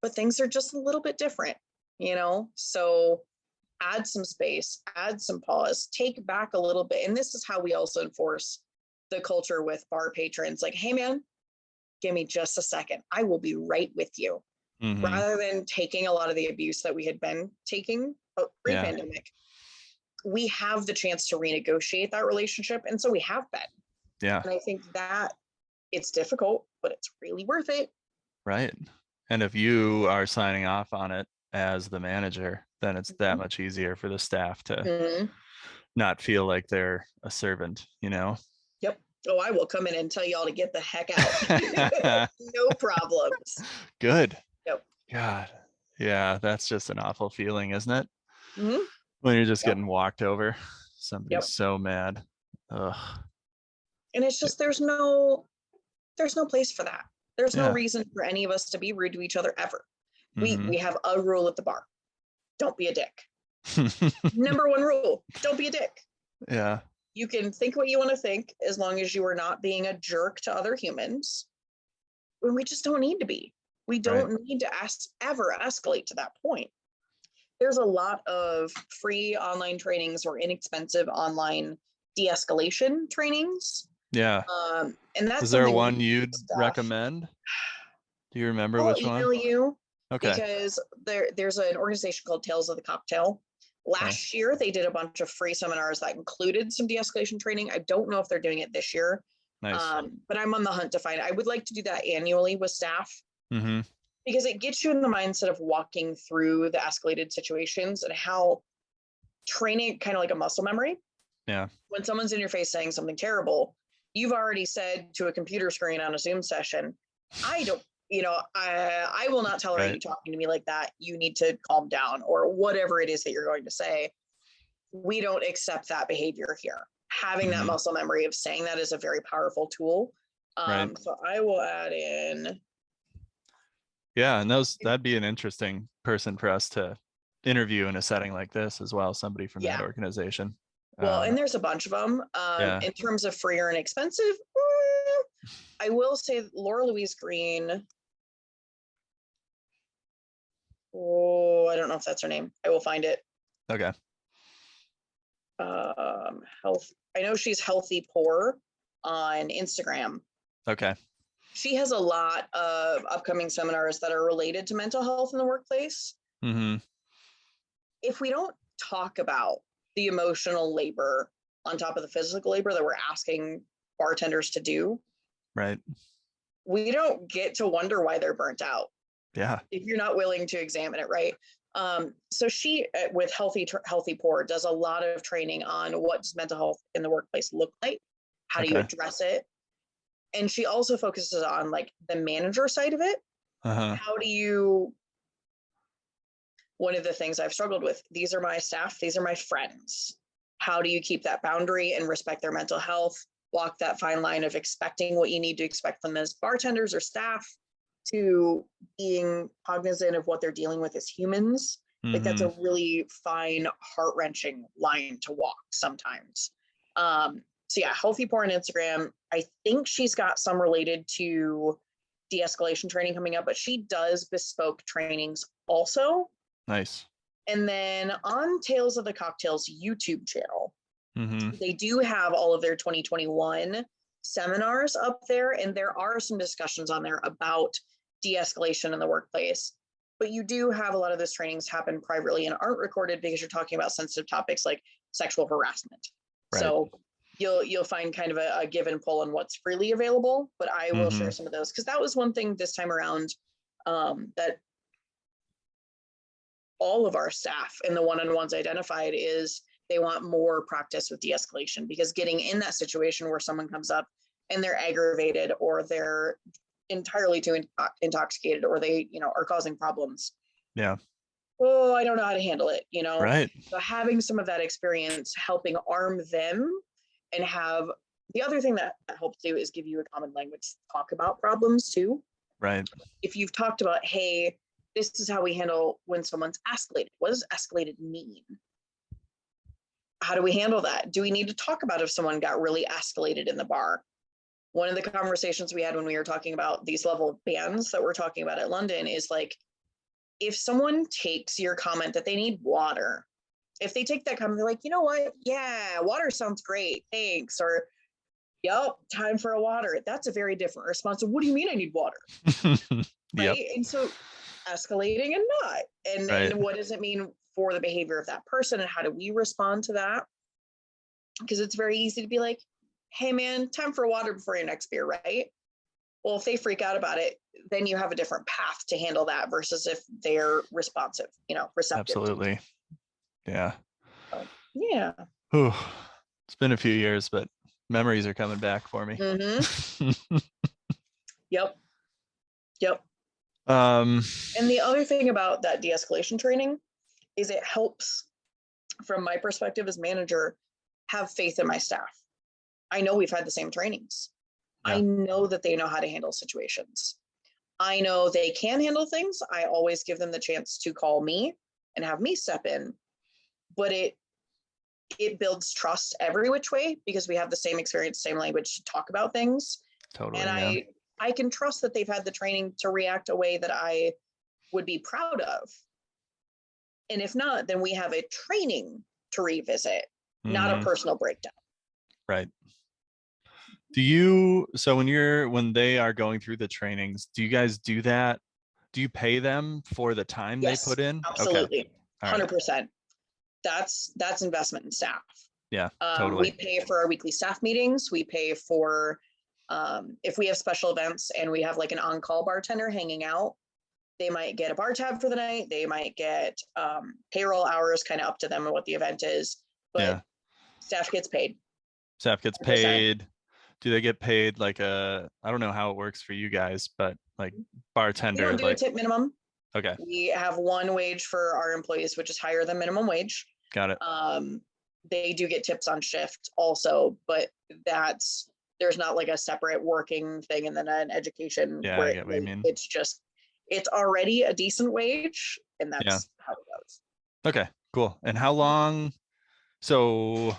but things are just a little bit different, you know? So add some space, add some pause, take back a little bit. And this is how we also enforce the culture with bar patrons. Like, hey man, give me just a second. I will be right with you. Rather than taking a lot of the abuse that we had been taking pre-pandemic, we have the chance to renegotiate that relationship. And so we have been. Yeah. And I think that it's difficult, but it's really worth it. Right. And if you are signing off on it as the manager, then it's that much easier for the staff to not feel like they're a servant, you know? Yep. Oh, I will come in and tell y'all to get the heck out. No problems. Good. Yep. God. Yeah, that's just an awful feeling, isn't it? Mm-hmm. When you're just Yep. getting walked over. Somebody's so mad. Ugh. And it's just there's no place for that. There's no reason for any of us to be rude to each other ever. We have a rule at the bar. Don't be a dick. Number one rule, don't be a dick. Yeah. You can think what you want to think as long as you are not being a jerk to other humans. And we just don't need to be. We don't need to ever escalate to that point. There's a lot of free online trainings or inexpensive online de-escalation trainings. Yeah. And that's is there one you'd recommend? Do you remember which one? I'll email you. Okay. Because there's an organization called Tales of the Cocktail. Last year, they did a bunch of free seminars that included some de-escalation training. I don't know if they're doing it this year. Nice. But I'm on the hunt to find it. I would like to do that annually with staff because it gets you in the mindset of walking through the escalated situations and how training, kind of like a muscle memory. Yeah. When someone's in your face saying something terrible, you've already said to a computer screen on a Zoom session, I will not tolerate you talking to me like that. You need to calm down, or whatever it is that you're going to say. We don't accept that behavior here. Having that muscle memory of saying that is a very powerful tool. So I will add in. Yeah, and that'd be an interesting person for us to interview in a setting like this as well, somebody from that organization. Well, and there's a bunch of them. In terms of free or inexpensive, I will say Laura Louise Green. Oh, I don't know if that's her name. I will find it. Okay. Health. I know she's Healthy Poor on Instagram. Okay. She has a lot of upcoming seminars that are related to mental health in the workplace. If we don't talk about the emotional labor on top of the physical labor that we're asking bartenders to do, we don't get to wonder why they're burnt out. Yeah. If you're not willing to examine it, right? So she, with Healthy Poor, does a lot of training on what does mental health in the workplace look like? How do you address it? And she also focuses on like the manager side of it. How do you, one of the things I've struggled with, these are my staff, these are my friends. How do you keep that boundary and respect their mental health? Walk that fine line of expecting what you need to expect from as bartenders or staff to being cognizant of what they're dealing with as humans. Like that's a really fine, heart-wrenching line to walk sometimes. So yeah, Healthy Poor on Instagram. I think she's got some related to de-escalation training coming up, but she does bespoke trainings also. Nice. And then on Tales of the Cocktails YouTube channel, they do have all of their 2021 seminars up there, and there are some discussions on there about de-escalation in the workplace. But you do have a lot of those trainings happen privately and aren't recorded because you're talking about sensitive topics like sexual harassment. So you'll find kind of a give and pull on what's freely available, but I will share some of those because that was one thing this time around that all of our staff and the one-on-ones identified is they want more practice with de-escalation, because getting in that situation where someone comes up and they're aggravated or they're entirely too intoxicated or they, are causing problems. Yeah. Oh, I don't know how to handle it, Right. So having some of that experience helping arm them and have the other thing that helps do is give you a common language to talk about problems too. Right. If you've talked about, hey, this is how we handle when someone's escalated. What does escalated mean? How do we handle that? Do we need to talk about if someone got really escalated in the bar? One of the conversations we had when we were talking about these level of bands that we're talking about at London is like, if someone takes your comment that they need water, if they take that comment, they're like, you know what? Yeah, water sounds great. Thanks. Or, yep, time for a water. That's a very different response. So what do you mean I need water? Yep. Right. And so escalating and not. Right. And what does it mean for the behavior of that person? And how do we respond to that? Because it's very easy to be like, hey, man, time for water before your next beer, right? Well, if they freak out about it, then you have a different path to handle that versus if they're responsive, receptive. Absolutely. Yeah. So, yeah. Whew. It's been a few years, but memories are coming back for me. Mm-hmm. Yep. Um, And the other thing about that de-escalation training is it helps, from my perspective as manager, have faith in my staff. I know we've had the same trainings. Yeah. I know that they know how to handle situations. I know they can handle things. I always give them the chance to call me and have me step in, but it builds trust every which way because we have the same experience, same language to talk about things. Totally. And yeah. I can trust that they've had the training to react a way that I would be proud of. And if not, then we have a training to revisit, not a personal breakdown. Right. So when they are going through the trainings, do you guys do that? Do you pay them for the time they put in? Absolutely. Okay. 100%. That's investment in staff. Yeah, totally. We pay for our weekly staff meetings. We pay for, if we have special events and we have like an on-call bartender hanging out, they might get a bar tab for the night. They might get payroll hours, kind of up to them and what the event is, but staff gets paid. Staff gets 100%. Paid. Do they get paid like I don't know how it works for you guys, but like bartender? We don't do a tip minimum. Okay. We have one wage for our employees, which is higher than minimum wage. Got it. They do get tips on shift also, but there's not like a separate working thing and then an education. Yeah, I get what you mean. It's already a decent wage, and that's how it goes. Okay, cool. And how long? So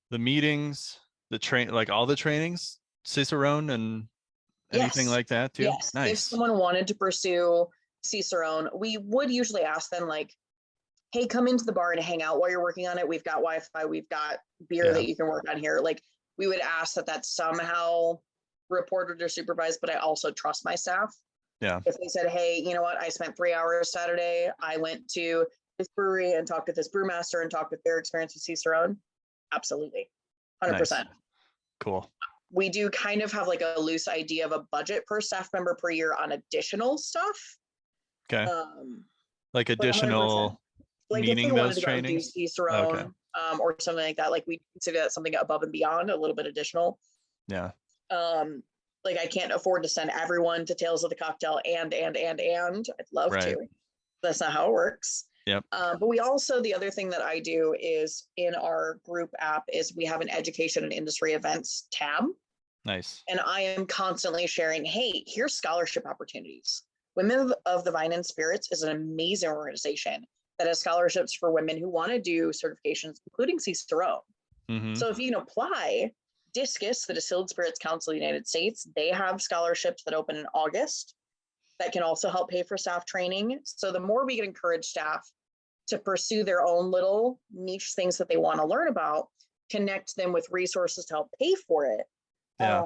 the meetings, like all the trainings, Cicerone and anything like that too? Yes. Nice. If someone wanted to pursue Cicerone, we would usually ask them like, hey, come into the bar and hang out while you're working on it. We've got Wi-Fi, we've got beer that you can work on here. Like we would ask that that's somehow reported or supervised, but I also trust my staff. Yeah. If they said, hey, you know what, I spent 3 hours Saturday, I went to this brewery and talked with this brewmaster and talked with their experience with Cicerone. Absolutely. 100%. Nice. Cool. We do kind of have like a loose idea of a budget per staff member per year on additional stuff. Okay. Like additional, like meaning those trainings? Cicerone, or something like that. Like we consider that something above and beyond, a little bit additional. Yeah. Like I can't afford to send everyone to Tales of the Cocktail and I'd love to. That's not how it works. Yep. But we also, the other thing that I do is in our group app is we have an education and industry events tab. Nice. And I am constantly sharing, hey, here's scholarship opportunities. Women of the Vine and Spirits is an amazing organization that has scholarships for women who want to do certifications, including Cicerone. Mm-hmm. So if you can apply, DISCUS, the Distilled Spirits Council of the United States, they have scholarships that open in August that can also help pay for staff training. So the more we can encourage staff to pursue their own little niche things that they want to learn about, connect them with resources to help pay for it. Yeah.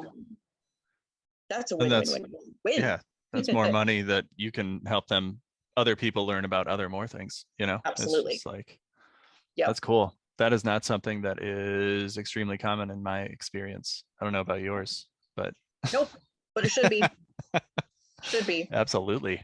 That's a win-win-win. Yeah. That's more money that you can help them, other people learn about more things, Absolutely. It's just like, that's cool. That is not something that is extremely common in my experience. I don't know about yours, but. Nope, but it should be. Should be. Absolutely.